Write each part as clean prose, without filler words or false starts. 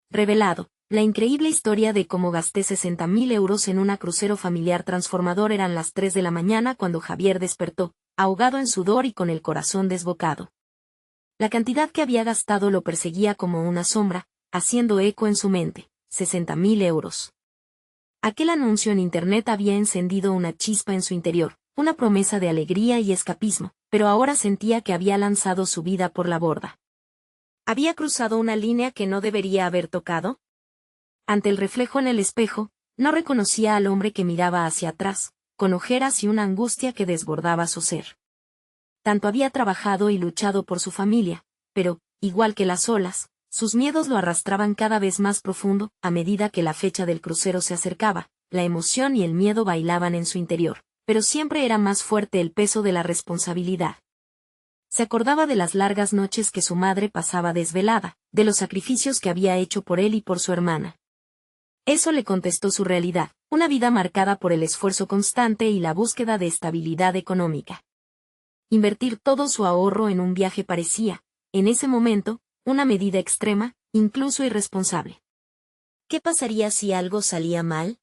revelado. La increíble historia de cómo gasté 60.000 euros en una crucero familiar transformador. Eran las 3 de la mañana cuando Javier despertó, ahogado en sudor y con el corazón desbocado. La cantidad que había gastado lo perseguía como una sombra, haciendo eco en su mente. 60.000 euros. Aquel anuncio en internet había encendido una chispa en su interior, una promesa de alegría y escapismo, pero ahora sentía que había lanzado su vida por la borda. ¿Había cruzado una línea que no debería haber tocado? Ante el reflejo en el espejo, no reconocía al hombre que miraba hacia atrás, con ojeras y una angustia que desbordaba su ser. Tanto había trabajado y luchado por su familia, pero, igual que las olas, sus miedos lo arrastraban cada vez más profundo. A medida que la fecha del crucero se acercaba, la emoción y el miedo bailaban en su interior, pero siempre era más fuerte el peso de la responsabilidad. Se acordaba de las largas noches que su madre pasaba desvelada, de los sacrificios que había hecho por él y por su hermana. Eso le contestó su realidad, una vida marcada por el esfuerzo constante y la búsqueda de estabilidad económica. Invertir todo su ahorro en un viaje parecía, en ese momento, una medida extrema, incluso irresponsable. ¿Qué pasaría si algo salía mal?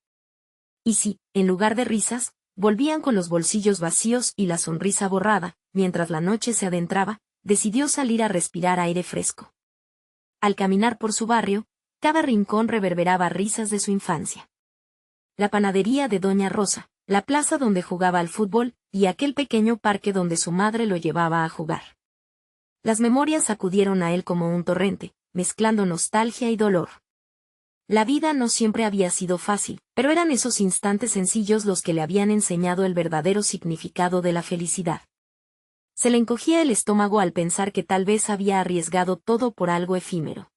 Y si, en lugar de risas, volvían con los bolsillos vacíos y la sonrisa borrada, mientras la noche se adentraba, decidió salir a respirar aire fresco. Al caminar por su barrio, cada rincón reverberaba risas de su infancia. La panadería de Doña Rosa, la plaza donde jugaba al fútbol, y aquel pequeño parque donde su madre lo llevaba a jugar. Las memorias acudieron a él como un torrente, mezclando nostalgia y dolor. La vida no siempre había sido fácil, pero eran esos instantes sencillos los que le habían enseñado el verdadero significado de la felicidad. Se le encogía el estómago al pensar que tal vez había arriesgado todo por algo efímero.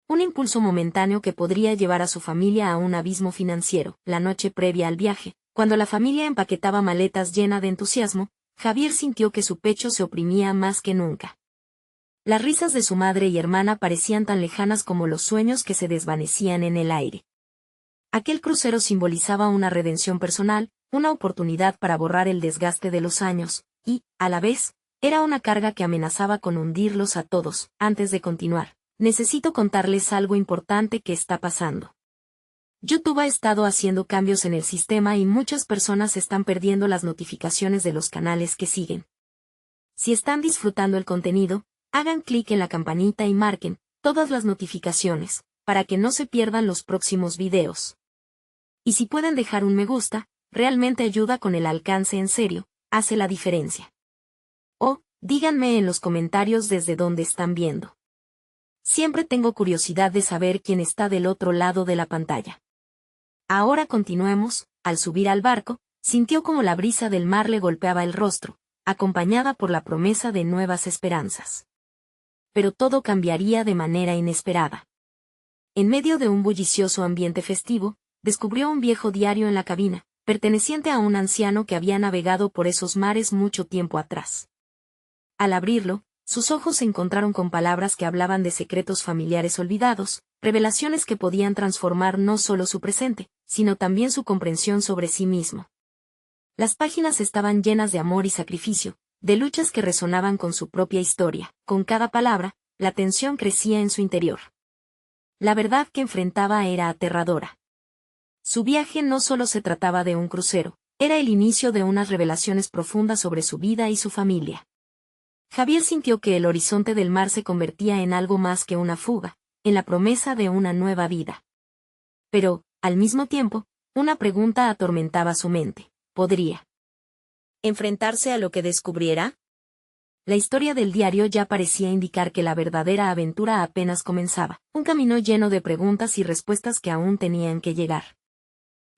Un impulso momentáneo que podría llevar a su familia a un abismo financiero. La noche previa al viaje, cuando la familia empaquetaba maletas llena de entusiasmo, Javier sintió que su pecho se oprimía más que nunca. Las risas de su madre y hermana parecían tan lejanas como los sueños que se desvanecían en el aire. Aquel crucero simbolizaba una redención personal, una oportunidad para borrar el desgaste de los años, y, a la vez, era una carga que amenazaba con hundirlos a todos. Antes de continuar, necesito contarles algo importante que está pasando. YouTube ha estado haciendo cambios en el sistema y muchas personas están perdiendo las notificaciones de los canales que siguen. Si están disfrutando el contenido, hagan clic en la campanita y marquen todas las notificaciones, para que no se pierdan los próximos videos. Y si pueden dejar un me gusta, realmente ayuda con el alcance. En serio, hace la diferencia. O, díganme en los comentarios desde dónde están viendo. Siempre tengo curiosidad de saber quién está del otro lado de la pantalla. Ahora continuemos. Al subir al barco, sintió como la brisa del mar le golpeaba el rostro, acompañada por la promesa de nuevas esperanzas. Pero todo cambiaría de manera inesperada. En medio de un bullicioso ambiente festivo, descubrió un viejo diario en la cabina, perteneciente a un anciano que había navegado por esos mares mucho tiempo atrás. Al abrirlo, sus ojos se encontraron con palabras que hablaban de secretos familiares olvidados, revelaciones que podían transformar no solo su presente, sino también su comprensión sobre sí mismo. Las páginas estaban llenas de amor y sacrificio, de luchas que resonaban con su propia historia. Con cada palabra, la tensión crecía en su interior. La verdad que enfrentaba era aterradora. Su viaje no solo se trataba de un crucero, era el inicio de unas revelaciones profundas sobre su vida y su familia. Javier sintió que el horizonte del mar se convertía en algo más que una fuga, en la promesa de una nueva vida. Pero, al mismo tiempo, una pregunta atormentaba su mente. ¿Podría enfrentarse a lo que descubriera? La historia del diario ya parecía indicar que la verdadera aventura apenas comenzaba, un camino lleno de preguntas y respuestas que aún tenían que llegar.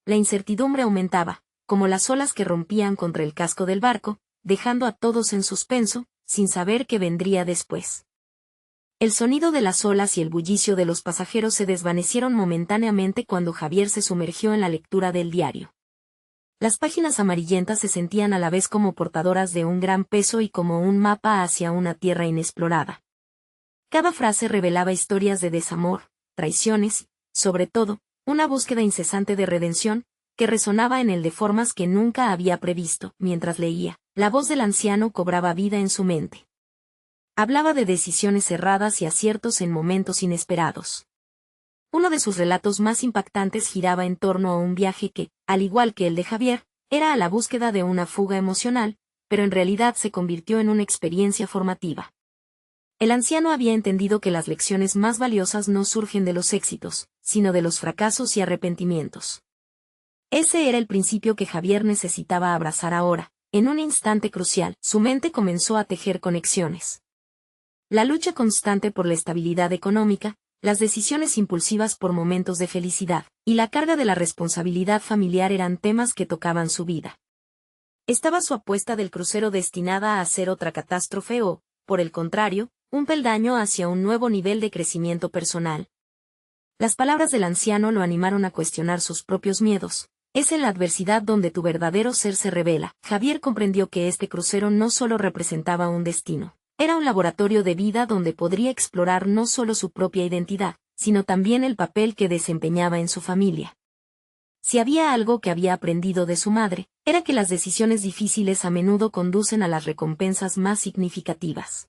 La incertidumbre aumentaba, como las olas que rompían contra el casco del barco, dejando a todos en suspenso, sin saber qué vendría después. El sonido de las olas y el bullicio de los pasajeros se desvanecieron momentáneamente cuando Javier se sumergió en la lectura del diario. Las páginas amarillentas se sentían a la vez como portadoras de un gran peso y como un mapa hacia una tierra inexplorada. Cada frase revelaba historias de desamor, traiciones, sobre todo, una búsqueda incesante de redención, que resonaba en él de formas que nunca había previsto. Mientras leía, la voz del anciano cobraba vida en su mente. Hablaba de decisiones erradas y aciertos en momentos inesperados. Uno de sus relatos más impactantes giraba en torno a un viaje que, al igual que el de Javier, era a la búsqueda de una fuga emocional, pero en realidad se convirtió en una experiencia formativa. El anciano había entendido que las lecciones más valiosas no surgen de los éxitos, sino de los fracasos y arrepentimientos. Ese era el principio que Javier necesitaba abrazar ahora. En un instante crucial, su mente comenzó a tejer conexiones. La lucha constante por la estabilidad económica, las decisiones impulsivas por momentos de felicidad, y la carga de la responsabilidad familiar eran temas que tocaban su vida. ¿Estaba su apuesta del crucero destinada a ser otra catástrofe o, por el contrario, un peldaño hacia un nuevo nivel de crecimiento personal? Las palabras del anciano lo animaron a cuestionar sus propios miedos. Es en la adversidad donde tu verdadero ser se revela. Javier comprendió que este crucero no solo representaba un destino. Era un laboratorio de vida donde podría explorar no solo su propia identidad, sino también el papel que desempeñaba en su familia. Si había algo que había aprendido de su madre, era que las decisiones difíciles a menudo conducen a las recompensas más significativas.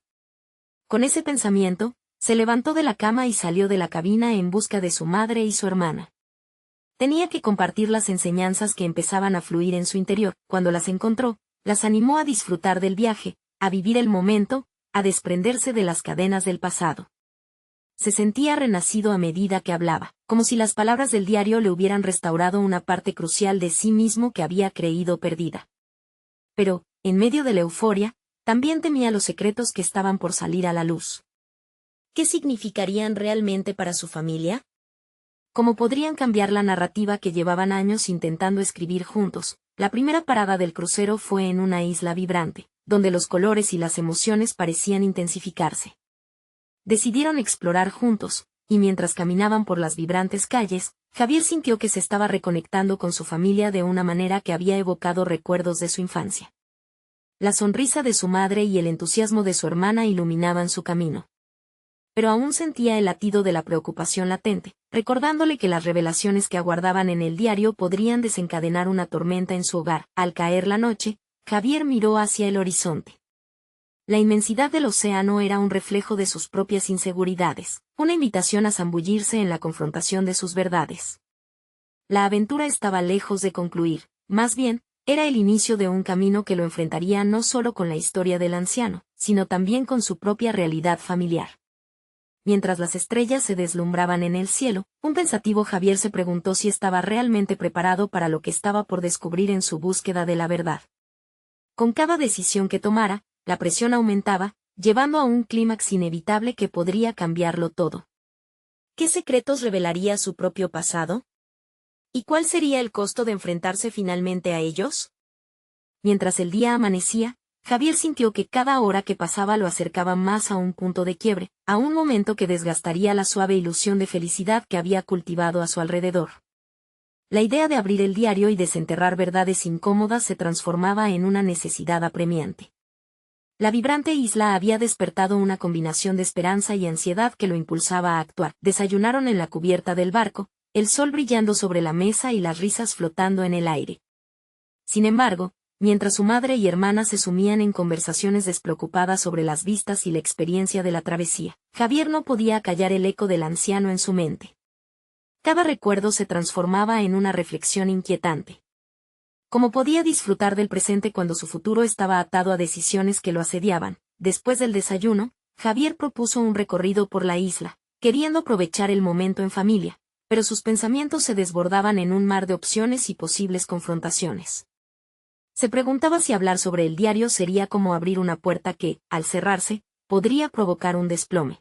Con ese pensamiento, se levantó de la cama y salió de la cabina en busca de su madre y su hermana. Tenía que compartir las enseñanzas que empezaban a fluir en su interior. Cuando las encontró, las animó a disfrutar del viaje, a vivir el momento, a desprenderse de las cadenas del pasado. Se sentía renacido a medida que hablaba, como si las palabras del diario le hubieran restaurado una parte crucial de sí mismo que había creído perdida. Pero, en medio de la euforia, también temía los secretos que estaban por salir a la luz. ¿Qué significarían realmente para su familia? ¿Cómo podrían cambiar la narrativa que llevaban años intentando escribir juntos? La primera parada del crucero fue en una isla vibrante, donde los colores y las emociones parecían intensificarse. Decidieron explorar juntos, y mientras caminaban por las vibrantes calles, Javier sintió que se estaba reconectando con su familia de una manera que había evocado recuerdos de su infancia. La sonrisa de su madre y el entusiasmo de su hermana iluminaban su camino. Pero aún sentía el latido de la preocupación latente, recordándole que las revelaciones que aguardaban en el diario podrían desencadenar una tormenta en su hogar. Al caer la noche, Javier miró hacia el horizonte. La inmensidad del océano era un reflejo de sus propias inseguridades, una invitación a zambullirse en la confrontación de sus verdades. La aventura estaba lejos de concluir, más bien, era el inicio de un camino que lo enfrentaría no solo con la historia del anciano, sino también con su propia realidad familiar. Mientras las estrellas se deslumbraban en el cielo, un pensativo Javier se preguntó si estaba realmente preparado para lo que estaba por descubrir en su búsqueda de la verdad. Con cada decisión que tomara, la presión aumentaba, llevando a un clímax inevitable que podría cambiarlo todo. ¿Qué secretos revelaría su propio pasado? ¿Y cuál sería el costo de enfrentarse finalmente a ellos? Mientras el día amanecía, Javier sintió que cada hora que pasaba lo acercaba más a un punto de quiebre, a un momento que desgastaría la suave ilusión de felicidad que había cultivado a su alrededor. La idea de abrir el diario y desenterrar verdades incómodas se transformaba en una necesidad apremiante. La vibrante isla había despertado una combinación de esperanza y ansiedad que lo impulsaba a actuar. Desayunaron en la cubierta del barco, el sol brillando sobre la mesa y las risas flotando en el aire. Sin embargo, mientras su madre y hermana se sumían en conversaciones despreocupadas sobre las vistas y la experiencia de la travesía, Javier no podía acallar el eco del anciano en su mente. Cada recuerdo se transformaba en una reflexión inquietante. ¿Cómo podía disfrutar del presente cuando su futuro estaba atado a decisiones que lo asediaban? Después del desayuno, Javier propuso un recorrido por la isla, queriendo aprovechar el momento en familia, pero sus pensamientos se desbordaban en un mar de opciones y posibles confrontaciones. Se preguntaba si hablar sobre el diario sería como abrir una puerta que, al cerrarse, podría provocar un desplome.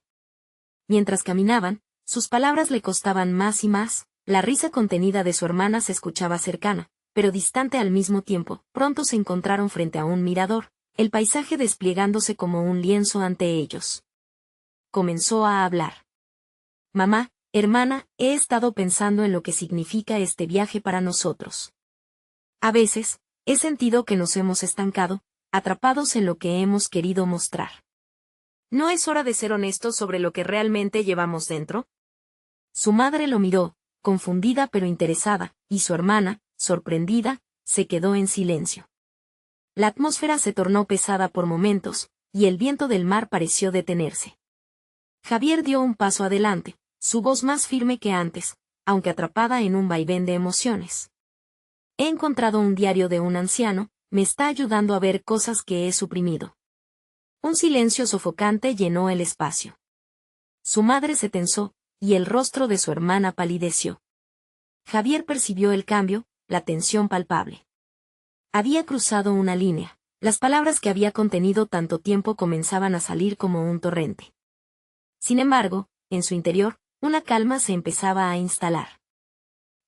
Mientras caminaban, sus palabras le costaban más y más, la risa contenida de su hermana se escuchaba cercana, pero distante al mismo tiempo. Pronto se encontraron frente a un mirador, el paisaje desplegándose como un lienzo ante ellos. Comenzó a hablar. Mamá, hermana, he estado pensando en lo que significa este viaje para nosotros. A veces, he sentido que nos hemos estancado, atrapados en lo que hemos querido mostrar. ¿No es hora de ser honestos sobre lo que realmente llevamos dentro? Su madre lo miró, confundida pero interesada, y su hermana, sorprendida, se quedó en silencio. La atmósfera se tornó pesada por momentos, y el viento del mar pareció detenerse. Javier dio un paso adelante, Su voz más firme que antes, aunque atrapada en un vaivén de emociones. He encontrado un diario de un anciano, me está ayudando a ver cosas que he suprimido. Un silencio sofocante llenó el espacio. Su madre se tensó, y el rostro de su hermana palideció. Javier percibió el cambio, la tensión palpable. Había cruzado una línea. Las palabras que había contenido tanto tiempo comenzaban a salir como un torrente. Sin embargo, en su interior, una calma se empezaba a instalar.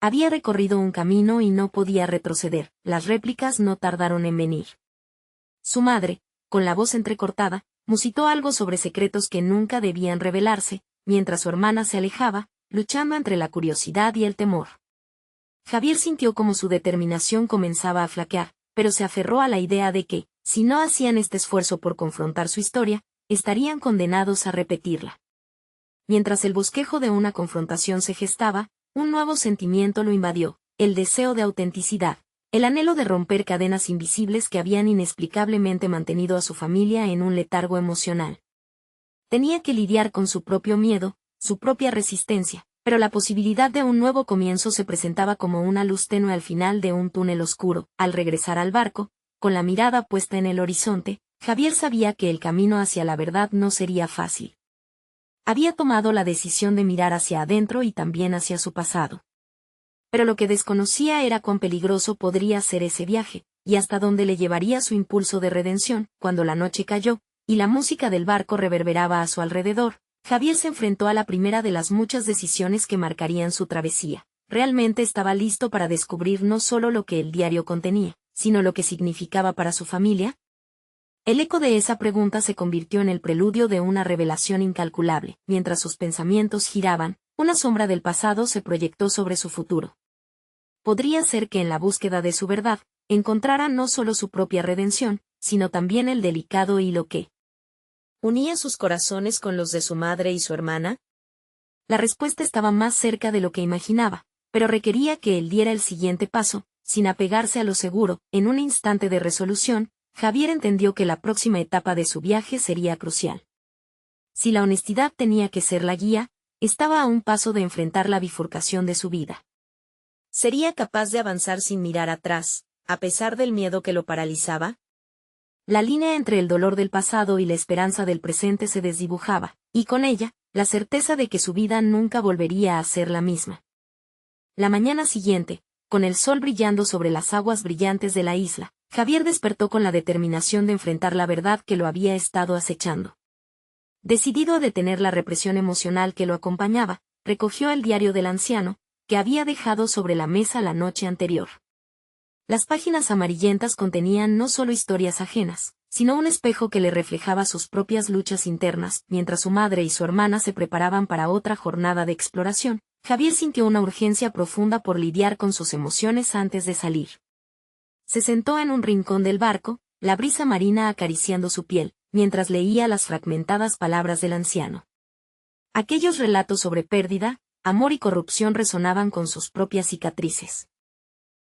Había recorrido un camino y no podía retroceder, las réplicas no tardaron en venir. Su madre, con la voz entrecortada, musitó algo sobre secretos que nunca debían revelarse, mientras su hermana se alejaba, luchando entre la curiosidad y el temor. Javier sintió como su determinación comenzaba a flaquear, pero se aferró a la idea de que, si no hacían este esfuerzo por confrontar su historia, estarían condenados a repetirla. Mientras el bosquejo de una confrontación se gestaba, un nuevo sentimiento lo invadió, el deseo de autenticidad, el anhelo de romper cadenas invisibles que habían inexplicablemente mantenido a su familia en un letargo emocional. Tenía que lidiar con su propio miedo, su propia resistencia, pero la posibilidad de un nuevo comienzo se presentaba como una luz tenue al final de un túnel oscuro. Al regresar al barco, con la mirada puesta en el horizonte, Javier sabía que el camino hacia la verdad no sería fácil. Había tomado la decisión de mirar hacia adentro y también hacia su pasado. Pero lo que desconocía era cuán peligroso podría ser ese viaje, y hasta dónde le llevaría su impulso de redención. Cuando la noche cayó, y la música del barco reverberaba a su alrededor, Javier se enfrentó a la primera de las muchas decisiones que marcarían su travesía. Realmente estaba listo para descubrir no solo lo que el diario contenía, sino lo que significaba para su familia. El eco de esa pregunta se convirtió en el preludio de una revelación incalculable. Mientras sus pensamientos giraban, una sombra del pasado se proyectó sobre su futuro. Podría ser que en la búsqueda de su verdad, encontrara no solo su propia redención, sino también el delicado hilo que unía sus corazones con los de su madre y su hermana. La respuesta estaba más cerca de lo que imaginaba, pero requería que él diera el siguiente paso, sin apegarse a lo seguro. En un instante de resolución, Javier entendió que la próxima etapa de su viaje sería crucial. Si la honestidad tenía que ser la guía, estaba a un paso de enfrentar la bifurcación de su vida. ¿Sería capaz de avanzar sin mirar atrás, a pesar del miedo que lo paralizaba? La línea entre el dolor del pasado y la esperanza del presente se desdibujaba, y con ella, la certeza de que su vida nunca volvería a ser la misma. La mañana siguiente, con el sol brillando sobre las aguas brillantes de la isla, Javier despertó con la determinación de enfrentar la verdad que lo había estado acechando. Decidido a detener la represión emocional que lo acompañaba, recogió el diario del anciano, que había dejado sobre la mesa la noche anterior. Las páginas amarillentas contenían no solo historias ajenas, sino un espejo que le reflejaba sus propias luchas internas. Mientras su madre y su hermana se preparaban para otra jornada de exploración, Javier sintió una urgencia profunda por lidiar con sus emociones antes de salir. Se sentó en un rincón del barco, la brisa marina acariciando su piel, mientras leía las fragmentadas palabras del anciano. Aquellos relatos sobre pérdida, amor y corrupción resonaban con sus propias cicatrices.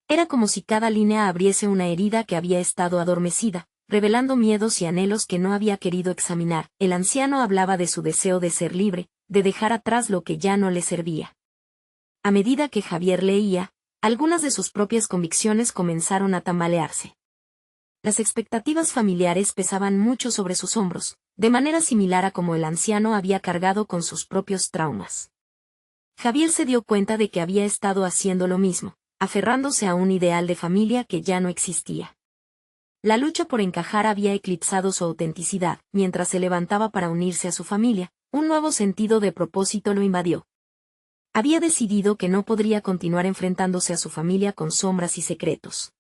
Era como si cada línea abriese una herida que había estado adormecida, revelando miedos y anhelos que no había querido examinar. El anciano hablaba de su deseo de ser libre, de dejar atrás lo que ya no le servía. A medida que Javier leía, algunas de sus propias convicciones comenzaron a tambalearse. Las expectativas familiares pesaban mucho sobre sus hombros, de manera similar a como el anciano había cargado con sus propios traumas. Javier se dio cuenta de que había estado haciendo lo mismo, aferrándose a un ideal de familia que ya no existía. La lucha por encajar había eclipsado su autenticidad. Mientras se levantaba para unirse a su familia, un nuevo sentido de propósito lo invadió. Había decidido que no podría continuar enfrentándose a su familia con sombras y secretos.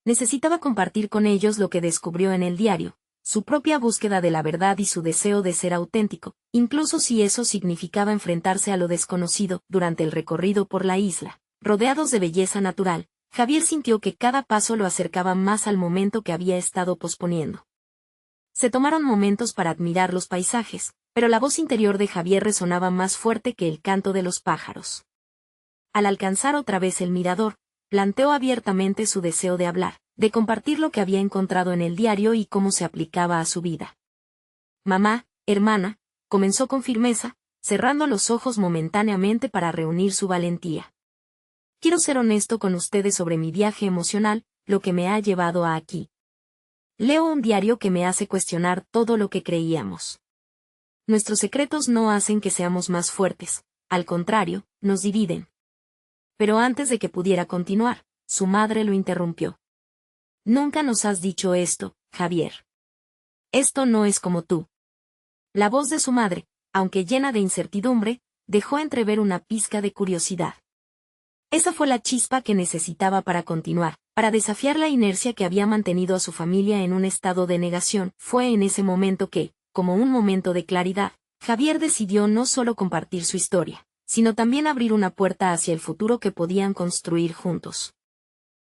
Necesitaba compartir con ellos lo que descubrió en el diario, su propia búsqueda de la verdad y su deseo de ser auténtico, incluso si eso significaba enfrentarse a lo desconocido. Durante el recorrido por la isla, rodeados de belleza natural, Javier sintió que cada paso lo acercaba más al momento que había estado posponiendo. Se tomaron momentos para admirar los paisajes, pero la voz interior de Javier resonaba más fuerte que el canto de los pájaros. Al alcanzar otra vez el mirador, planteó abiertamente su deseo de hablar, de compartir lo que había encontrado en el diario y cómo se aplicaba a su vida. Mamá, hermana, comenzó con firmeza, cerrando los ojos momentáneamente para reunir su valentía. Quiero ser honesto con ustedes sobre mi viaje emocional, lo que me ha llevado a aquí. Leo un diario que me hace cuestionar todo lo que creíamos. Nuestros secretos no hacen que seamos más fuertes, al contrario, nos dividen. Pero antes de que pudiera continuar, su madre lo interrumpió. Nunca nos has dicho esto, Javier. Esto no es como tú. La voz de su madre, aunque llena de incertidumbre, dejó entrever una pizca de curiosidad. Esa fue la chispa que necesitaba para continuar, para desafiar la inercia que había mantenido a su familia en un estado de negación. Fue en ese momento que, como un momento de claridad, Javier decidió no solo compartir su historia, sino también abrir una puerta hacia el futuro que podían construir juntos.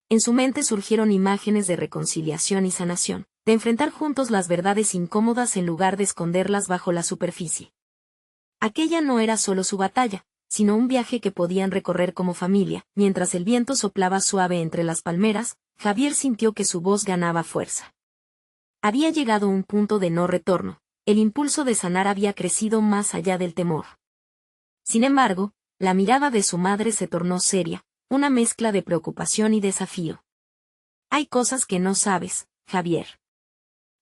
En su mente surgieron imágenes de reconciliación y sanación, de enfrentar juntos las verdades incómodas en lugar de esconderlas bajo la superficie. Aquella no era solo su batalla, sino un viaje que podían recorrer como familia. Mientras el viento soplaba suave entre las palmeras, Javier sintió que su voz ganaba fuerza. Había llegado un punto de no retorno, el impulso de sanar había crecido más allá del temor. Sin embargo, la mirada de su madre se tornó seria, una mezcla de preocupación y desafío. Hay cosas que no sabes, Javier.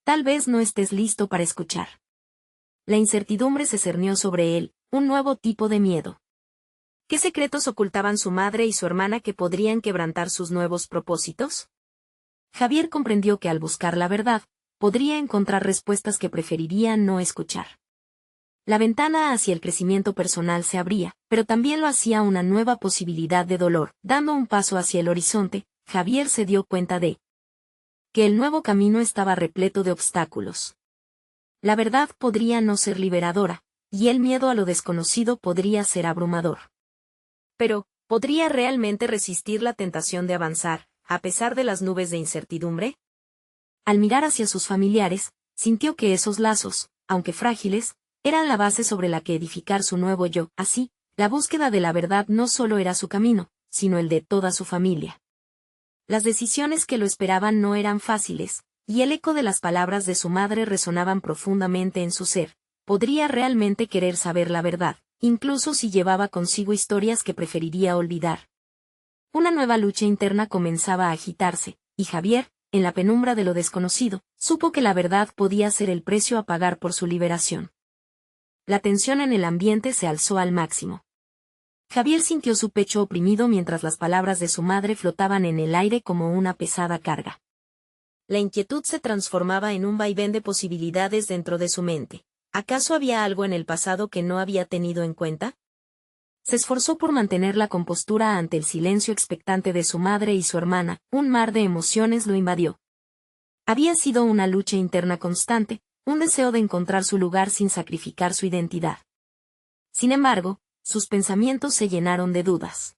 Tal vez no estés listo para escuchar. La incertidumbre se cernió sobre él, un nuevo tipo de miedo. ¿Qué secretos ocultaban su madre y su hermana que podrían quebrantar sus nuevos propósitos? Javier comprendió que al buscar la verdad, podría encontrar respuestas que preferiría no escuchar. La ventana hacia el crecimiento personal se abría, pero también lo hacía una nueva posibilidad de dolor. Dando un paso hacia el horizonte, Javier se dio cuenta de que el nuevo camino estaba repleto de obstáculos. La verdad podría no ser liberadora, y el miedo a lo desconocido podría ser abrumador. Pero, ¿podría realmente resistir la tentación de avanzar, a pesar de las nubes de incertidumbre? Al mirar hacia sus familiares, sintió que esos lazos, aunque frágiles, eran la base sobre la que edificar su nuevo yo. Así, la búsqueda de la verdad no solo era su camino, sino el de toda su familia. Las decisiones que lo esperaban no eran fáciles, y el eco de las palabras de su madre resonaban profundamente en su ser. Podría realmente querer saber la verdad, incluso si llevaba consigo historias que preferiría olvidar. Una nueva lucha interna comenzaba a agitarse, y Javier, en la penumbra de lo desconocido, supo que la verdad podía ser el precio a pagar por su liberación. La tensión en el ambiente se alzó al máximo. Javier sintió su pecho oprimido mientras las palabras de su madre flotaban en el aire como una pesada carga. La inquietud se transformaba en un vaivén de posibilidades dentro de su mente. ¿Acaso había algo en el pasado que no había tenido en cuenta? Se esforzó por mantener la compostura ante el silencio expectante de su madre y su hermana. Un mar de emociones lo invadió. Había sido una lucha interna constante, un deseo de encontrar su lugar sin sacrificar su identidad. Sin embargo, sus pensamientos se llenaron de dudas.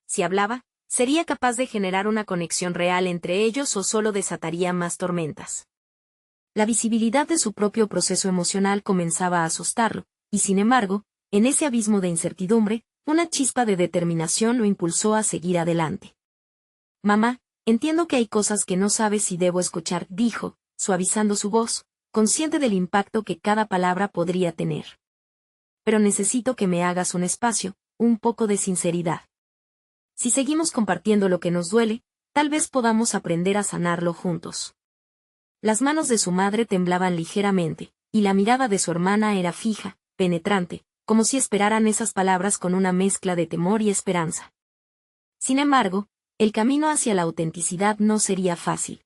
Si hablaba, ¿sería capaz de generar una conexión real entre ellos o solo desataría más tormentas? La visibilidad de su propio proceso emocional comenzaba a asustarlo, y sin embargo, en ese abismo de incertidumbre, una chispa de determinación lo impulsó a seguir adelante. Mamá, entiendo que hay cosas que no sabes si debo escuchar, dijo, suavizando su voz, consciente del impacto que cada palabra podría tener. Pero necesito que me hagas un espacio, un poco de sinceridad. Si seguimos compartiendo lo que nos duele, tal vez podamos aprender a sanarlo juntos. Las manos de su madre temblaban ligeramente, y la mirada de su hermana era fija, penetrante, como si esperaran esas palabras con una mezcla de temor y esperanza. Sin embargo, el camino hacia la autenticidad no sería fácil.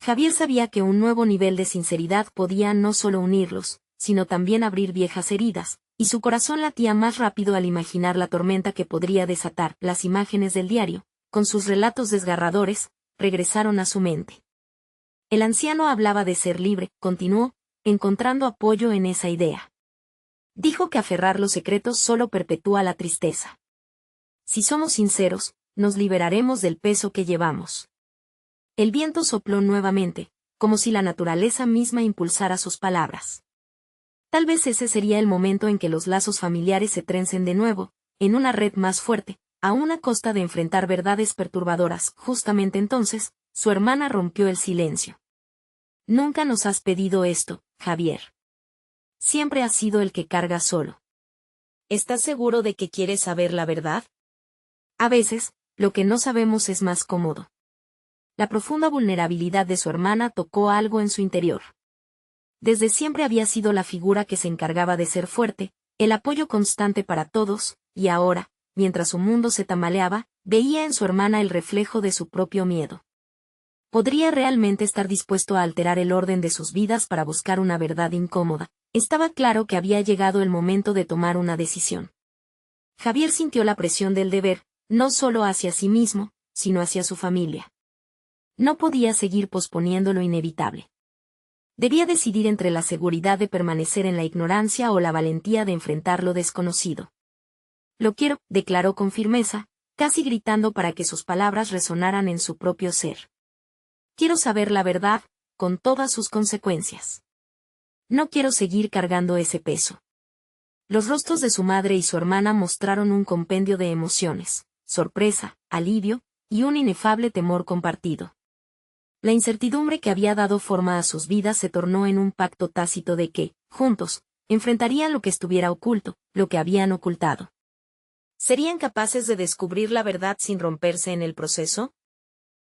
Javier sabía que un nuevo nivel de sinceridad podía no solo unirlos, sino también abrir viejas heridas, y su corazón latía más rápido al imaginar la tormenta que podría desatar. Las imágenes del diario, con sus relatos desgarradores, regresaron a su mente. El anciano hablaba de ser libre, continuó, encontrando apoyo en esa idea. Dijo que aferrar los secretos solo perpetúa la tristeza. Si somos sinceros, nos liberaremos del peso que llevamos. El viento sopló nuevamente, como si la naturaleza misma impulsara sus palabras. Tal vez ese sería el momento en que los lazos familiares se trencen de nuevo, en una red más fuerte, a una costa de enfrentar verdades perturbadoras. Justamente entonces, su hermana rompió el silencio. Nunca nos has pedido esto, Javier. Siempre has sido el que carga solo. ¿Estás seguro de que quieres saber la verdad? A veces, lo que no sabemos es más cómodo. La profunda vulnerabilidad de su hermana tocó algo en su interior. Desde siempre había sido la figura que se encargaba de ser fuerte, el apoyo constante para todos, y ahora, mientras su mundo se tambaleaba, veía en su hermana el reflejo de su propio miedo. ¿Podría realmente estar dispuesto a alterar el orden de sus vidas para buscar una verdad incómoda? Estaba claro que había llegado el momento de tomar una decisión. Javier sintió la presión del deber, no solo hacia sí mismo, sino hacia su familia. No podía seguir posponiendo lo inevitable. Debía decidir entre la seguridad de permanecer en la ignorancia o la valentía de enfrentar lo desconocido. Lo quiero, declaró con firmeza, casi gritando para que sus palabras resonaran en su propio ser. Quiero saber la verdad, con todas sus consecuencias. No quiero seguir cargando ese peso. Los rostros de su madre y su hermana mostraron un compendio de emociones, sorpresa, alivio, y un inefable temor compartido. La incertidumbre que había dado forma a sus vidas se tornó en un pacto tácito de que, juntos, enfrentarían lo que estuviera oculto, lo que habían ocultado. ¿Serían capaces de descubrir la verdad sin romperse en el proceso?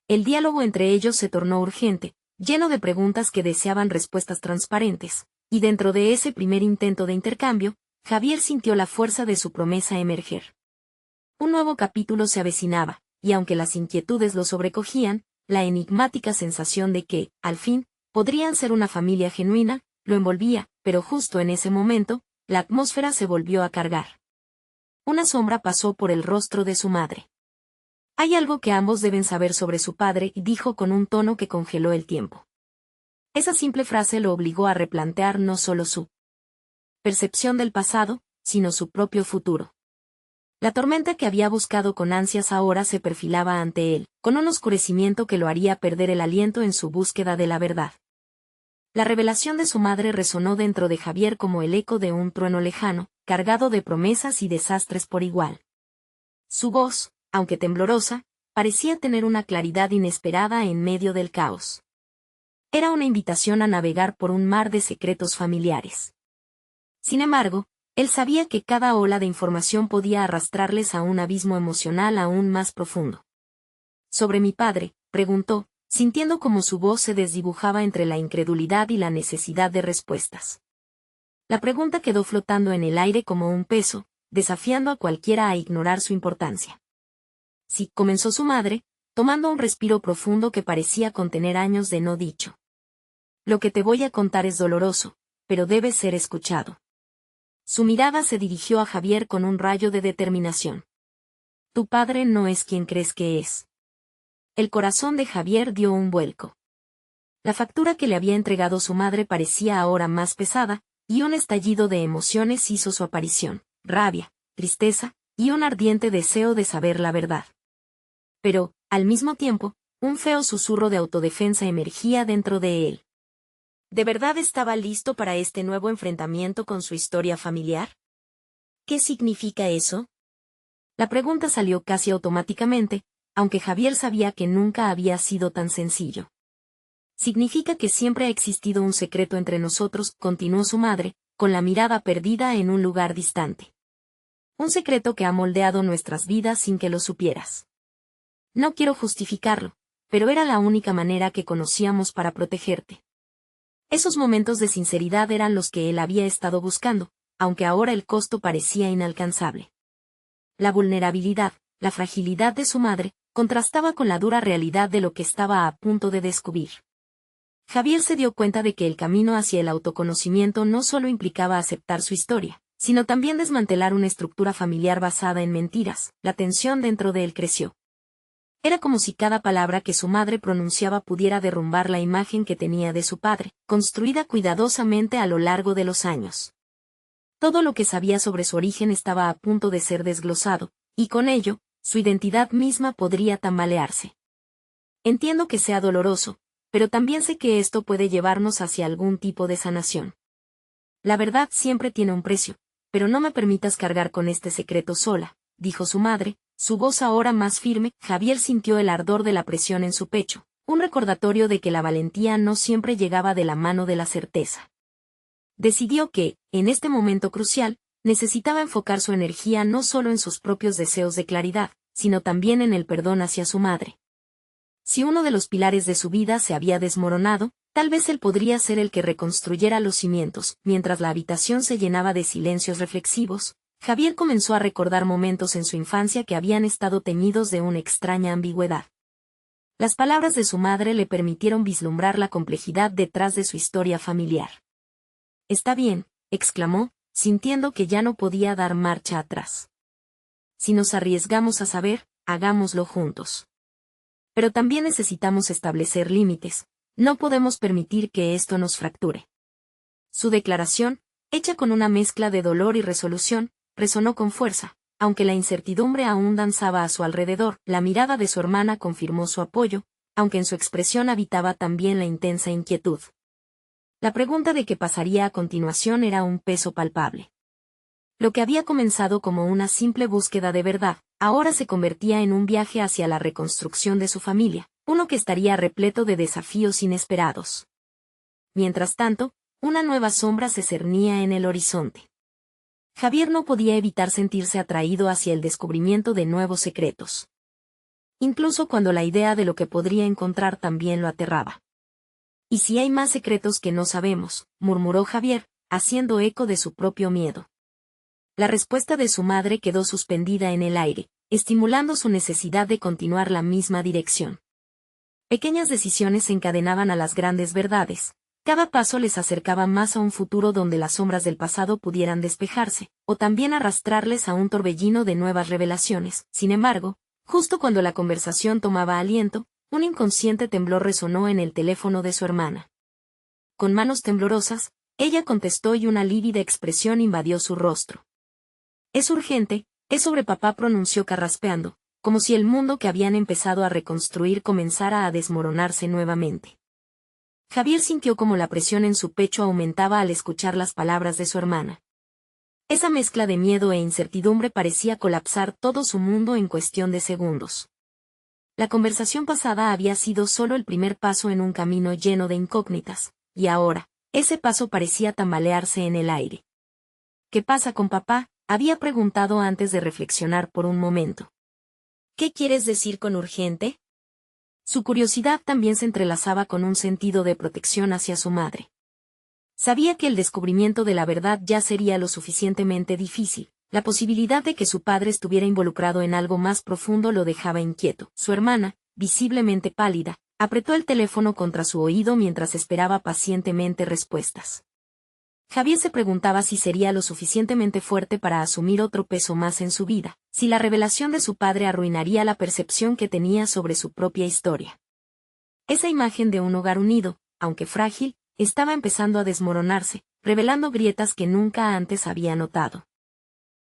El diálogo entre ellos se tornó urgente, lleno de preguntas que deseaban respuestas transparentes, y dentro de ese primer intento de intercambio, Javier sintió la fuerza de su promesa emerger. Un nuevo capítulo se avecinaba, y aunque las inquietudes lo sobrecogían, la enigmática sensación de que, al fin, podrían ser una familia genuina, lo envolvía, pero justo en ese momento, la atmósfera se volvió a cargar. Una sombra pasó por el rostro de su madre. Hay algo que ambos deben saber sobre su padre, dijo con un tono que congeló el tiempo. Esa simple frase lo obligó a replantear no solo su percepción del pasado, sino su propio futuro. La tormenta que había buscado con ansias ahora se perfilaba ante él, con un oscurecimiento que lo haría perder el aliento en su búsqueda de la verdad. La revelación de su madre resonó dentro de Javier como el eco de un trueno lejano, cargado de promesas y desastres por igual. Su voz, aunque temblorosa, parecía tener una claridad inesperada en medio del caos. Era una invitación a navegar por un mar de secretos familiares. Sin embargo, él sabía que cada ola de información podía arrastrarles a un abismo emocional aún más profundo. «¿Sobre mi padre?», preguntó, sintiendo como su voz se desdibujaba entre la incredulidad y la necesidad de respuestas. La pregunta quedó flotando en el aire como un peso, desafiando a cualquiera a ignorar su importancia. «Sí», comenzó su madre, tomando un respiro profundo que parecía contener años de no dicho. «Lo que te voy a contar es doloroso, pero debe ser escuchado». Su mirada se dirigió a Javier con un rayo de determinación. «Tu padre no es quien crees que es». El corazón de Javier dio un vuelco. La factura que le había entregado su madre parecía ahora más pesada, y un estallido de emociones hizo su aparición, rabia, tristeza, y un ardiente deseo de saber la verdad. Pero, al mismo tiempo, un feo susurro de autodefensa emergía dentro de él. ¿De verdad estaba listo para este nuevo enfrentamiento con su historia familiar? ¿Qué significa eso? La pregunta salió casi automáticamente, aunque Javier sabía que nunca había sido tan sencillo. Significa que siempre ha existido un secreto entre nosotros, continuó su madre, con la mirada perdida en un lugar distante. Un secreto que ha moldeado nuestras vidas sin que lo supieras. No quiero justificarlo, pero era la única manera que conocíamos para protegerte. Esos momentos de sinceridad eran los que él había estado buscando, aunque ahora el costo parecía inalcanzable. La vulnerabilidad, la fragilidad de su madre, contrastaba con la dura realidad de lo que estaba a punto de descubrir. Javier se dio cuenta de que el camino hacia el autoconocimiento no solo implicaba aceptar su historia, sino también desmantelar una estructura familiar basada en mentiras. La tensión dentro de él creció. Era como si cada palabra que su madre pronunciaba pudiera derrumbar la imagen que tenía de su padre, construida cuidadosamente a lo largo de los años. Todo lo que sabía sobre su origen estaba a punto de ser desglosado, y con ello, su identidad misma podría tambalearse. Entiendo que sea doloroso, pero también sé que esto puede llevarnos hacia algún tipo de sanación. La verdad siempre tiene un precio, pero no me permitas cargar con este secreto sola, dijo su madre, su voz ahora más firme. Javier sintió el ardor de la presión en su pecho, un recordatorio de que la valentía no siempre llegaba de la mano de la certeza. Decidió que, en este momento crucial, Necesitaba enfocar su energía no solo en sus propios deseos de claridad, sino también en el perdón hacia su madre. Si uno de los pilares de su vida se había desmoronado, tal vez él podría ser el que reconstruyera los cimientos. Mientras la habitación se llenaba de silencios reflexivos, Javier comenzó a recordar momentos en su infancia que habían estado teñidos de una extraña ambigüedad. Las palabras de su madre le permitieron vislumbrar la complejidad detrás de su historia familiar. «Está bien», exclamó, sintiendo que ya no podía dar marcha atrás. «Si nos arriesgamos a saber, hagámoslo juntos. Pero también necesitamos establecer límites, no podemos permitir que esto nos fracture». Su declaración, hecha con una mezcla de dolor y resolución, resonó con fuerza. Aunque la incertidumbre aún danzaba a su alrededor, la mirada de su hermana confirmó su apoyo, aunque en su expresión habitaba también la intensa inquietud. La pregunta de qué pasaría a continuación era un peso palpable. Lo que había comenzado como una simple búsqueda de verdad, ahora se convertía en un viaje hacia la reconstrucción de su familia, uno que estaría repleto de desafíos inesperados. Mientras tanto, una nueva sombra se cernía en el horizonte. Javier no podía evitar sentirse atraído hacia el descubrimiento de nuevos secretos. Incluso cuando la idea de lo que podría encontrar también lo aterraba. «¿Y si hay más secretos que no sabemos?», murmuró Javier, haciendo eco de su propio miedo. La respuesta de su madre quedó suspendida en el aire, estimulando su necesidad de continuar la misma dirección. Pequeñas decisiones encadenaban a las grandes verdades. Cada paso les acercaba más a un futuro donde las sombras del pasado pudieran despejarse, o también arrastrarles a un torbellino de nuevas revelaciones. Sin embargo, justo cuando la conversación tomaba aliento, un inconsciente temblor resonó en el teléfono de su hermana. Con manos temblorosas, ella contestó y una lívida expresión invadió su rostro. «Es urgente», «es sobre papá», pronunció carraspeando, como si el mundo que habían empezado a reconstruir comenzara a desmoronarse nuevamente. Javier sintió como la presión en su pecho aumentaba al escuchar las palabras de su hermana. Esa mezcla de miedo e incertidumbre parecía colapsar todo su mundo en cuestión de segundos. La conversación pasada había sido solo el primer paso en un camino lleno de incógnitas, y ahora, ese paso parecía tambalearse en el aire. «¿Qué pasa con papá?», había preguntado antes de reflexionar por un momento. «¿Qué quieres decir con urgente?». Su curiosidad también se entrelazaba con un sentido de protección hacia su madre. Sabía que el descubrimiento de la verdad ya sería lo suficientemente difícil. La posibilidad de que su padre estuviera involucrado en algo más profundo lo dejaba inquieto. Su hermana, visiblemente pálida, apretó el teléfono contra su oído mientras esperaba pacientemente respuestas. Javier se preguntaba si sería lo suficientemente fuerte para asumir otro peso más en su vida, si la revelación de su padre arruinaría la percepción que tenía sobre su propia historia. Esa imagen de un hogar unido, aunque frágil, estaba empezando a desmoronarse, revelando grietas que nunca antes había notado.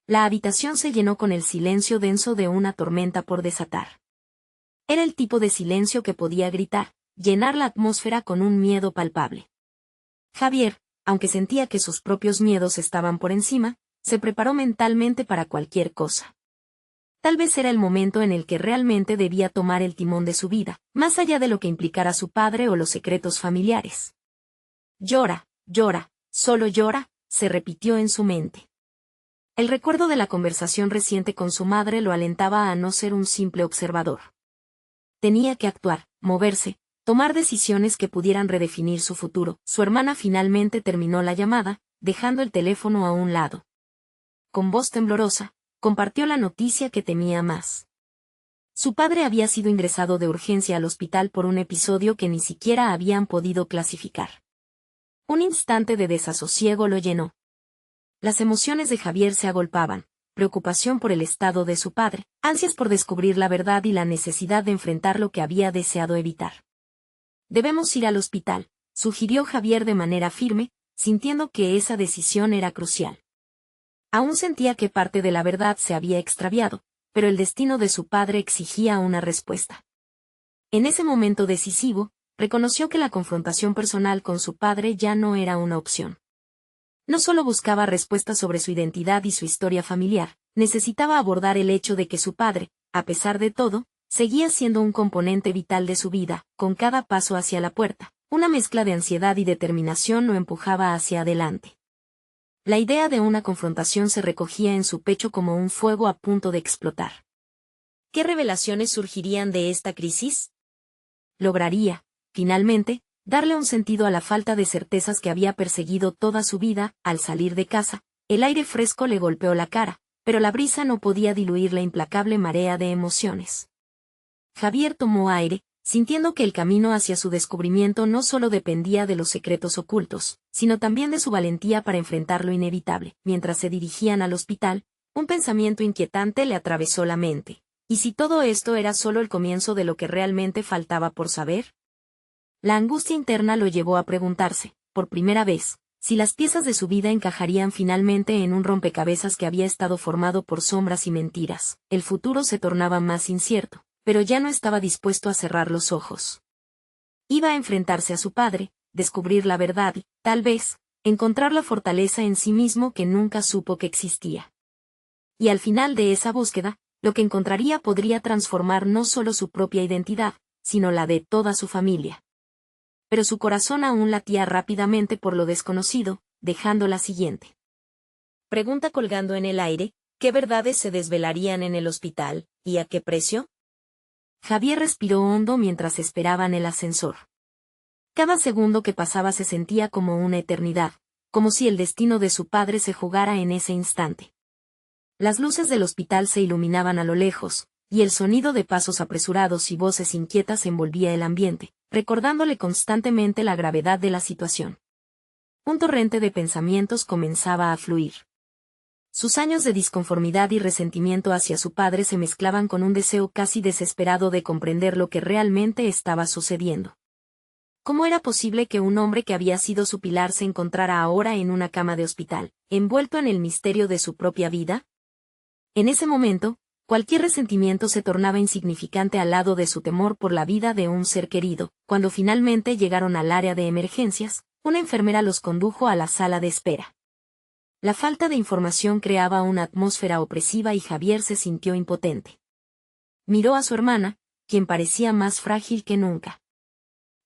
La habitación se llenó con el silencio denso de una tormenta por desatar. Era el tipo de silencio que podía gritar, llenar la atmósfera con un miedo palpable. Javier, aunque sentía que sus propios miedos estaban por encima, se preparó mentalmente para cualquier cosa. Tal vez era el momento en el que realmente debía tomar el timón de su vida, más allá de lo que implicara su padre o los secretos familiares. «Llora, llora, solo llora», se repitió en su mente. El recuerdo de la conversación reciente con su madre lo alentaba a no ser un simple observador. Tenía que actuar, moverse, tomar decisiones que pudieran redefinir su futuro. Su hermana finalmente terminó la llamada, dejando el teléfono a un lado. Con voz temblorosa, compartió la noticia que temía más. Su padre había sido ingresado de urgencia al hospital por un episodio que ni siquiera habían podido clasificar. Un instante de desasosiego lo llenó. Las emociones de Javier se agolpaban, preocupación por el estado de su padre, ansias por descubrir la verdad y la necesidad de enfrentar lo que había deseado evitar. «Debemos ir al hospital», sugirió Javier de manera firme, sintiendo que esa decisión era crucial. Aún sentía que parte de la verdad se había extraviado, pero el destino de su padre exigía una respuesta. En ese momento decisivo, reconoció que la confrontación personal con su padre ya no era una opción. No solo buscaba respuestas sobre su identidad y su historia familiar, necesitaba abordar el hecho de que su padre, a pesar de todo, seguía siendo un componente vital de su vida. Con cada paso hacia la puerta, una mezcla de ansiedad y determinación lo empujaba hacia adelante. La idea de una confrontación se recogía en su pecho como un fuego a punto de explotar. ¿Qué revelaciones surgirían de esta crisis? Lograría, finalmente, darle un sentido a la falta de certezas que había perseguido toda su vida. Al salir de casa, el aire fresco le golpeó la cara, pero la brisa no podía diluir la implacable marea de emociones. Javier tomó aire, sintiendo que el camino hacia su descubrimiento no solo dependía de los secretos ocultos, sino también de su valentía para enfrentar lo inevitable. Mientras se dirigían al hospital, un pensamiento inquietante le atravesó la mente. ¿Y si todo esto era solo el comienzo de lo que realmente faltaba por saber? La angustia interna lo llevó a preguntarse, por primera vez, si las piezas de su vida encajarían finalmente en un rompecabezas que había estado formado por sombras y mentiras. El futuro se tornaba más incierto, pero ya no estaba dispuesto a cerrar los ojos. Iba a enfrentarse a su padre, descubrir la verdad y, tal vez, encontrar la fortaleza en sí mismo que nunca supo que existía. Y al final de esa búsqueda, lo que encontraría podría transformar no solo su propia identidad, sino la de toda su familia. Pero su corazón aún latía rápidamente por lo desconocido, dejando la siguiente pregunta colgando en el aire: ¿qué verdades se desvelarían en el hospital, y a qué precio? Javier respiró hondo mientras esperaban el ascensor. Cada segundo que pasaba se sentía como una eternidad, como si el destino de su padre se jugara en ese instante. Las luces del hospital se iluminaban a lo lejos, y el sonido de pasos apresurados y voces inquietas envolvía el ambiente, recordándole constantemente la gravedad de la situación. Un torrente de pensamientos comenzaba a fluir. Sus años de disconformidad y resentimiento hacia su padre se mezclaban con un deseo casi desesperado de comprender lo que realmente estaba sucediendo. ¿Cómo era posible que un hombre que había sido su pilar se encontrara ahora en una cama de hospital, envuelto en el misterio de su propia vida? En ese momento, cualquier resentimiento se tornaba insignificante al lado de su temor por la vida de un ser querido. Cuando finalmente llegaron al área de emergencias, una enfermera los condujo a la sala de espera. La falta de información creaba una atmósfera opresiva y Javier se sintió impotente. Miró a su hermana, quien parecía más frágil que nunca.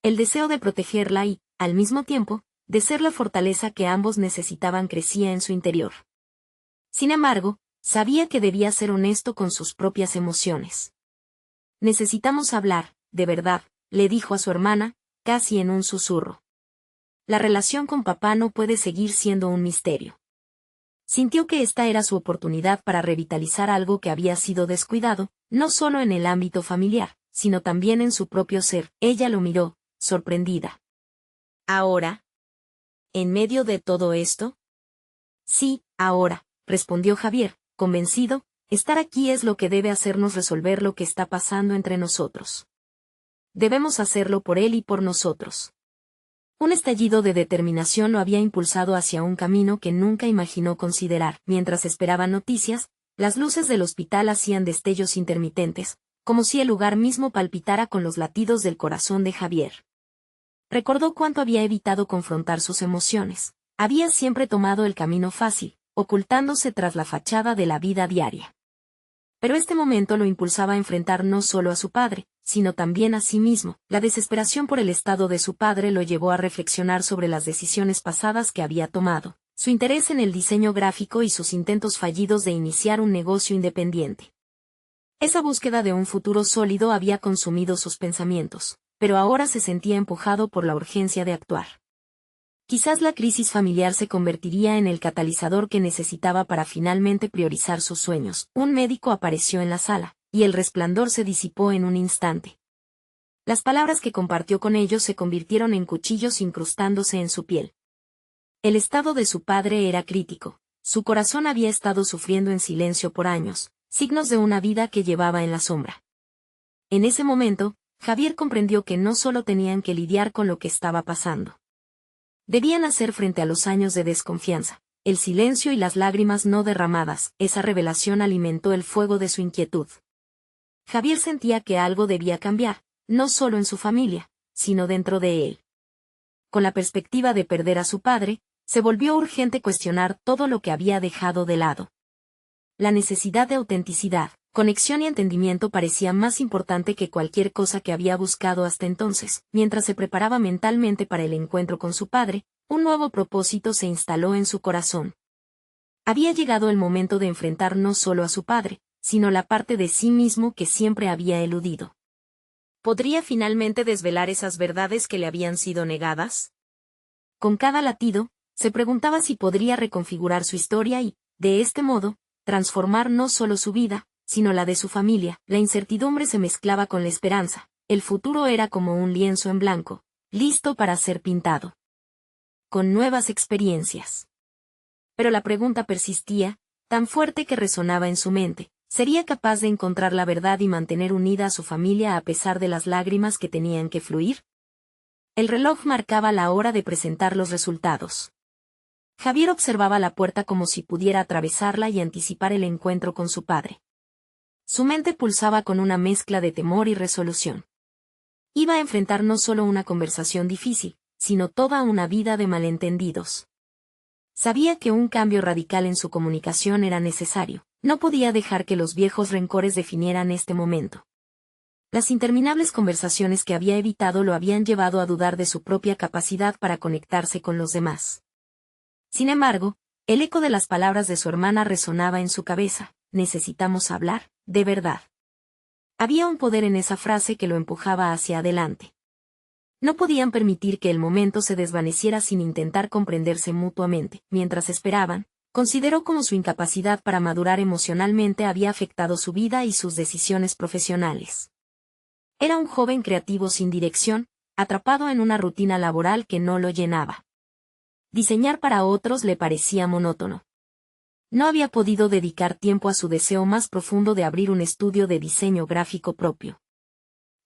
El deseo de protegerla y, al mismo tiempo, de ser la fortaleza que ambos necesitaban crecía en su interior. Sin embargo, sabía que debía ser honesto con sus propias emociones. Necesitamos hablar, de verdad, le dijo a su hermana, casi en un susurro. La relación con papá no puede seguir siendo un misterio. Sintió que esta era su oportunidad para revitalizar algo que había sido descuidado, no solo en el ámbito familiar, sino también en su propio ser. Ella lo miró, sorprendida. ¿Ahora? ¿En medio de todo esto? Sí, ahora, respondió Javier, convencido. Estar aquí es lo que debe hacernos resolver lo que está pasando entre nosotros. Debemos hacerlo por él y por nosotros. Un estallido de determinación lo había impulsado hacia un camino que nunca imaginó considerar. Mientras esperaban noticias, las luces del hospital hacían destellos intermitentes, como si el lugar mismo palpitara con los latidos del corazón de Javier. Recordó cuánto había evitado confrontar sus emociones. Había siempre tomado el camino fácil, ocultándose tras la fachada de la vida diaria. Pero este momento lo impulsaba a enfrentar no solo a su padre, sino también a sí mismo. La desesperación por el estado de su padre lo llevó a reflexionar sobre las decisiones pasadas que había tomado, su interés en el diseño gráfico y sus intentos fallidos de iniciar un negocio independiente. Esa búsqueda de un futuro sólido había consumido sus pensamientos, pero ahora se sentía empujado por la urgencia de actuar. Quizás la crisis familiar se convertiría en el catalizador que necesitaba para finalmente priorizar sus sueños. Un médico apareció en la sala, y el resplandor se disipó en un instante. Las palabras que compartió con ellos se convirtieron en cuchillos incrustándose en su piel. El estado de su padre era crítico. Su corazón había estado sufriendo en silencio por años, signos de una vida que llevaba en la sombra. En ese momento, Javier comprendió que no solo tenían que lidiar con lo que estaba pasando. Debían hacer frente a los años de desconfianza, el silencio y las lágrimas no derramadas. Esa revelación alimentó el fuego de su inquietud. Javier sentía que algo debía cambiar, no solo en su familia, sino dentro de él. Con la perspectiva de perder a su padre, se volvió urgente cuestionar todo lo que había dejado de lado. La necesidad de autenticidad, conexión y entendimiento parecía más importante que cualquier cosa que había buscado hasta entonces. Mientras se preparaba mentalmente para el encuentro con su padre, un nuevo propósito se instaló en su corazón. Había llegado el momento de enfrentar no solo a su padre, sino la parte de sí mismo que siempre había eludido. ¿Podría finalmente desvelar esas verdades que le habían sido negadas? Con cada latido, se preguntaba si podría reconfigurar su historia y, de este modo, transformar no solo su vida, sino la de su familia. La incertidumbre se mezclaba con la esperanza. El futuro era como un lienzo en blanco, listo para ser pintado. Con nuevas experiencias. Pero la pregunta persistía, tan fuerte que resonaba en su mente. ¿Sería capaz de encontrar la verdad y mantener unida a su familia a pesar de las lágrimas que tenían que fluir? El reloj marcaba la hora de presentar los resultados. Javier observaba la puerta como si pudiera atravesarla y anticipar el encuentro con su padre. Su mente pulsaba con una mezcla de temor y resolución. Iba a enfrentar no solo una conversación difícil, sino toda una vida de malentendidos. Sabía que un cambio radical en su comunicación era necesario. No podía dejar que los viejos rencores definieran este momento. Las interminables conversaciones que había evitado lo habían llevado a dudar de su propia capacidad para conectarse con los demás. Sin embargo, el eco de las palabras de su hermana resonaba en su cabeza: necesitamos hablar, de verdad. Había un poder en esa frase que lo empujaba hacia adelante. No podían permitir que el momento se desvaneciera sin intentar comprenderse mutuamente. Mientras esperaban, consideró cómo su incapacidad para madurar emocionalmente había afectado su vida y sus decisiones profesionales. Era un joven creativo sin dirección, atrapado en una rutina laboral que no lo llenaba. Diseñar para otros le parecía monótono. No había podido dedicar tiempo a su deseo más profundo de abrir un estudio de diseño gráfico propio.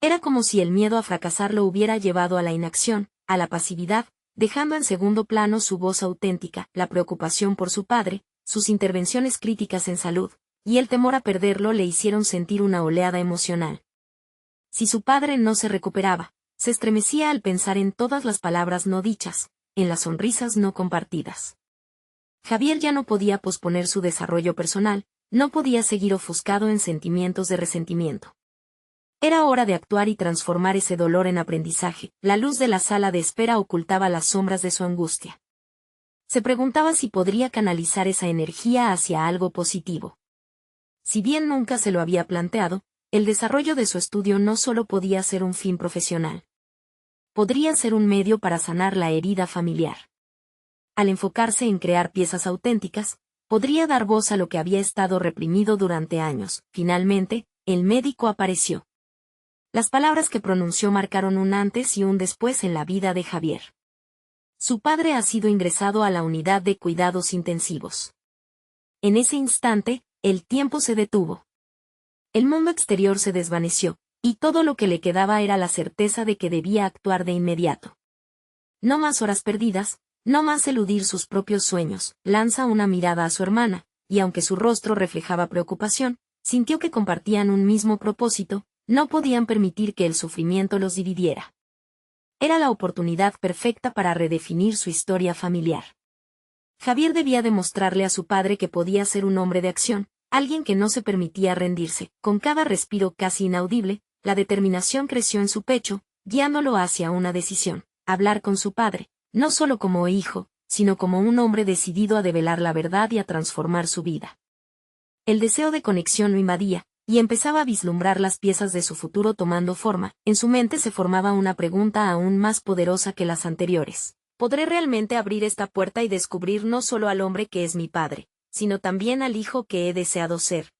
Era como si el miedo a fracasar lo hubiera llevado a la inacción, a la pasividad, dejando en segundo plano su voz auténtica, la preocupación por su padre, sus intervenciones críticas en salud, y el temor a perderlo le hicieron sentir una oleada emocional. Si su padre no se recuperaba, se estremecía al pensar en todas las palabras no dichas, en las sonrisas no compartidas. Javier ya no podía posponer su desarrollo personal, no podía seguir ofuscado en sentimientos de resentimiento. Era hora de actuar y transformar ese dolor en aprendizaje. La luz de la sala de espera ocultaba las sombras de su angustia. Se preguntaba si podría canalizar esa energía hacia algo positivo. Si bien nunca se lo había planteado, el desarrollo de su estudio no solo podía ser un fin profesional. Podría ser un medio para sanar la herida familiar. Al enfocarse en crear piezas auténticas, podría dar voz a lo que había estado reprimido durante años. Finalmente, el médico apareció. Las palabras que pronunció marcaron un antes y un después en la vida de Javier. Su padre ha sido ingresado a la unidad de cuidados intensivos. En ese instante, el tiempo se detuvo. El mundo exterior se desvaneció, y todo lo que le quedaba era la certeza de que debía actuar de inmediato. No más horas perdidas, no más eludir sus propios sueños. Lanza una mirada a su hermana, y aunque su rostro reflejaba preocupación, sintió que compartían un mismo propósito. No podían permitir que el sufrimiento los dividiera. Era la oportunidad perfecta para redefinir su historia familiar. Javier debía demostrarle a su padre que podía ser un hombre de acción, alguien que no se permitía rendirse. Con cada respiro casi inaudible, la determinación creció en su pecho, guiándolo hacia una decisión: hablar con su padre, no solo como hijo, sino como un hombre decidido a develar la verdad y a transformar su vida. El deseo de conexión lo invadía, y empezaba a vislumbrar las piezas de su futuro tomando forma. En su mente se formaba una pregunta aún más poderosa que las anteriores: ¿podré realmente abrir esta puerta y descubrir no solo al hombre que es mi padre, sino también al hijo que he deseado ser?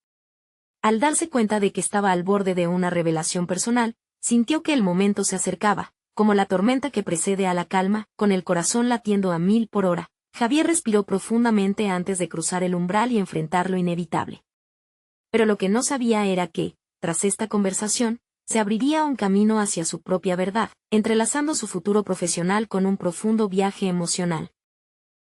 Al darse cuenta de que estaba al borde de una revelación personal, sintió que el momento se acercaba, como la tormenta que precede a la calma. Con el corazón latiendo a 1000 por hora, Javier respiró profundamente antes de cruzar el umbral y enfrentar lo inevitable. Pero lo que no sabía era que, tras esta conversación, se abriría un camino hacia su propia verdad, entrelazando su futuro profesional con un profundo viaje emocional.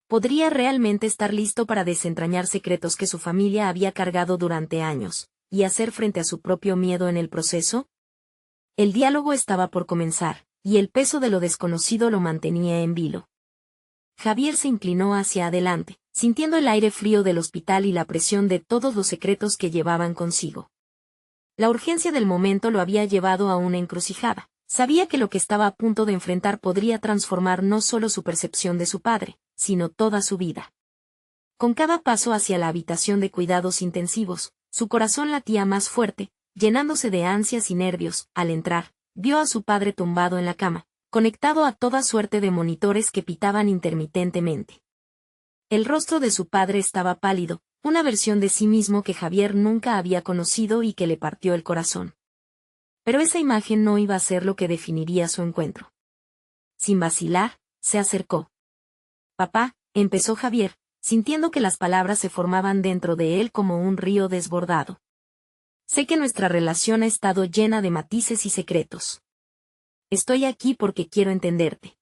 ¿Podría realmente estar listo para desentrañar secretos que su familia había cargado durante años, y hacer frente a su propio miedo en el proceso? El diálogo estaba por comenzar, y el peso de lo desconocido lo mantenía en vilo. Javier se inclinó hacia adelante, sintiendo el aire frío del hospital y la presión de todos los secretos que llevaban consigo. La urgencia del momento lo había llevado a una encrucijada. Sabía que lo que estaba a punto de enfrentar podría transformar no solo su percepción de su padre, sino toda su vida. Con cada paso hacia la habitación de cuidados intensivos, su corazón latía más fuerte, llenándose de ansias y nervios. Al entrar, vio a su padre tumbado en la cama, conectado a toda suerte de monitores que pitaban intermitentemente. El rostro de su padre estaba pálido, una versión de sí mismo que Javier nunca había conocido y que le partió el corazón. Pero esa imagen no iba a ser lo que definiría su encuentro. Sin vacilar, se acercó. «Papá», empezó Javier, sintiendo que las palabras se formaban dentro de él como un río desbordado. «Sé que nuestra relación ha estado llena de matices y secretos. Estoy aquí porque quiero entenderte.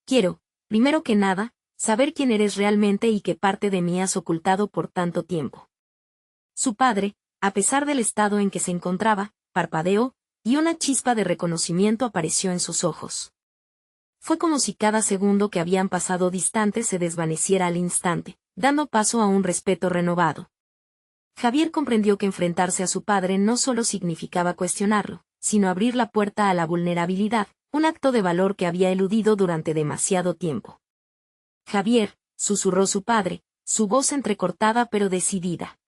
Quiero, primero que nada, saber quién eres realmente y qué parte de mí has ocultado por tanto tiempo». Su padre, a pesar del estado en que se encontraba, parpadeó, y una chispa de reconocimiento apareció en sus ojos. Fue como si cada segundo que habían pasado distantes se desvaneciera al instante, dando paso a un respeto renovado. Javier comprendió que enfrentarse a su padre no solo significaba cuestionarlo, sino abrir la puerta a la vulnerabilidad, un acto de valor que había eludido durante demasiado tiempo. «Javier», susurró su padre, su voz entrecortada pero decidida.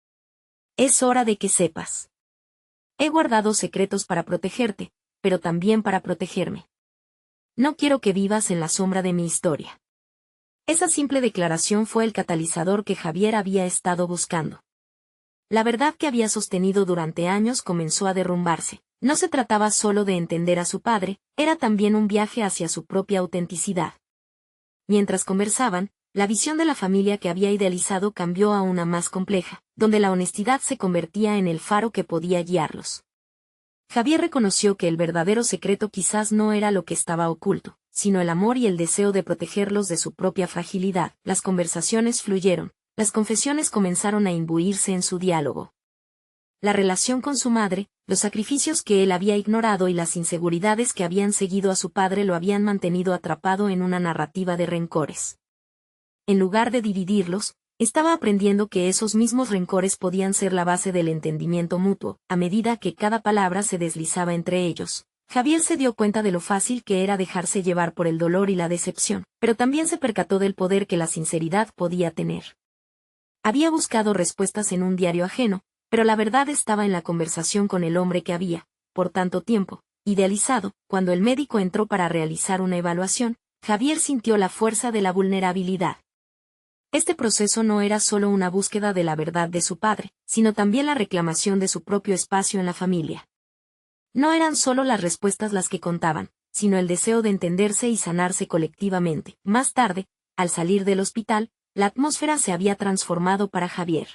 «Es hora de que sepas. He guardado secretos para protegerte, pero también para protegerme. No quiero que vivas en la sombra de mi historia». Esa simple declaración fue el catalizador que Javier había estado buscando. La verdad que había sostenido durante años comenzó a derrumbarse. No se trataba solo de entender a su padre, era también un viaje hacia su propia autenticidad. Mientras conversaban, la visión de la familia que había idealizado cambió a una más compleja, donde la honestidad se convertía en el faro que podía guiarlos. Javier reconoció que el verdadero secreto quizás no era lo que estaba oculto, sino el amor y el deseo de protegerlos de su propia fragilidad. Las conversaciones fluyeron, las confesiones comenzaron a imbuirse en su diálogo. La relación con su madre, los sacrificios que él había ignorado y las inseguridades que habían seguido a su padre lo habían mantenido atrapado en una narrativa de rencores. En lugar de dividirlos, estaba aprendiendo que esos mismos rencores podían ser la base del entendimiento mutuo. A medida que cada palabra se deslizaba entre ellos, Javier se dio cuenta de lo fácil que era dejarse llevar por el dolor y la decepción, pero también se percató del poder que la sinceridad podía tener. Había buscado respuestas en un diario ajeno, pero la verdad estaba en la conversación con el hombre que había, por tanto tiempo, idealizado. Cuando el médico entró para realizar una evaluación, Javier sintió la fuerza de la vulnerabilidad. Este proceso no era solo una búsqueda de la verdad de su padre, sino también la reclamación de su propio espacio en la familia. No eran solo las respuestas las que contaban, sino el deseo de entenderse y sanarse colectivamente. Más tarde, al salir del hospital, la atmósfera se había transformado para Javier.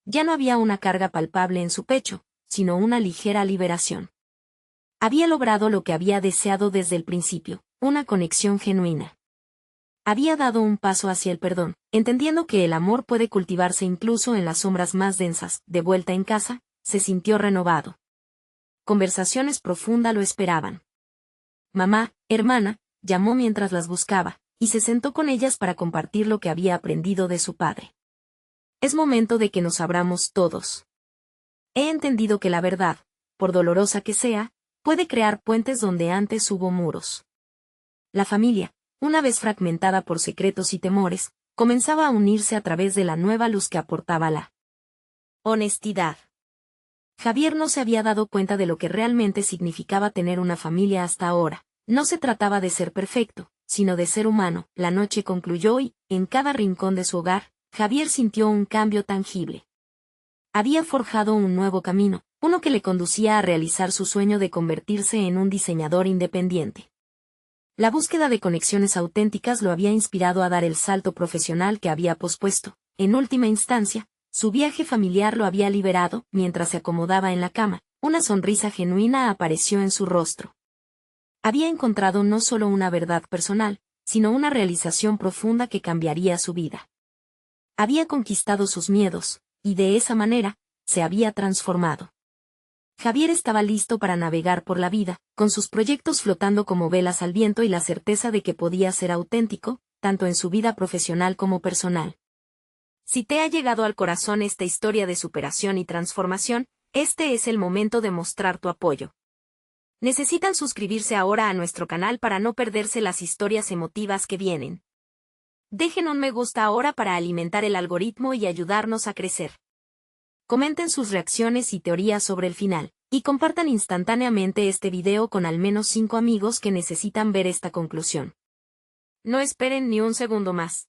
Ya no había una carga palpable en su pecho, sino una ligera liberación. Había logrado lo que había deseado desde el principio, una conexión genuina. Había dado un paso hacia el perdón, entendiendo que el amor puede cultivarse incluso en las sombras más densas. De vuelta en casa, se sintió renovado. Conversaciones profundas lo esperaban. Mamá, hermana, llamó mientras las buscaba, y se sentó con ellas para compartir lo que había aprendido de su padre. «Es momento de que nos abramos todos. He entendido que la verdad, por dolorosa que sea, puede crear puentes donde antes hubo muros». La familia, una vez fragmentada por secretos y temores, comenzaba a unirse a través de la nueva luz que aportaba la honestidad. Javier no se había dado cuenta de lo que realmente significaba tener una familia hasta ahora. No se trataba de ser perfecto, sino de ser humano. La noche concluyó y, en cada rincón de su hogar, Javier sintió un cambio tangible. Había forjado un nuevo camino, uno que le conducía a realizar su sueño de convertirse en un diseñador independiente. La búsqueda de conexiones auténticas lo había inspirado a dar el salto profesional que había pospuesto. En última instancia, su viaje familiar lo había liberado. Mientras se acomodaba en la cama, una sonrisa genuina apareció en su rostro. Había encontrado no solo una verdad personal, sino una realización profunda que cambiaría su vida. Había conquistado sus miedos, y de esa manera, se había transformado. Javier estaba listo para navegar por la vida, con sus proyectos flotando como velas al viento y la certeza de que podía ser auténtico, tanto en su vida profesional como personal. Si te ha llegado al corazón esta historia de superación y transformación, este es el momento de mostrar tu apoyo. Necesitan suscribirse ahora a nuestro canal para no perderse las historias emotivas que vienen. Dejen un me gusta ahora para alimentar el algoritmo y ayudarnos a crecer. Comenten sus reacciones y teorías sobre el final, y compartan instantáneamente este video con al menos 5 amigos que necesitan ver esta conclusión. No esperen ni un segundo más.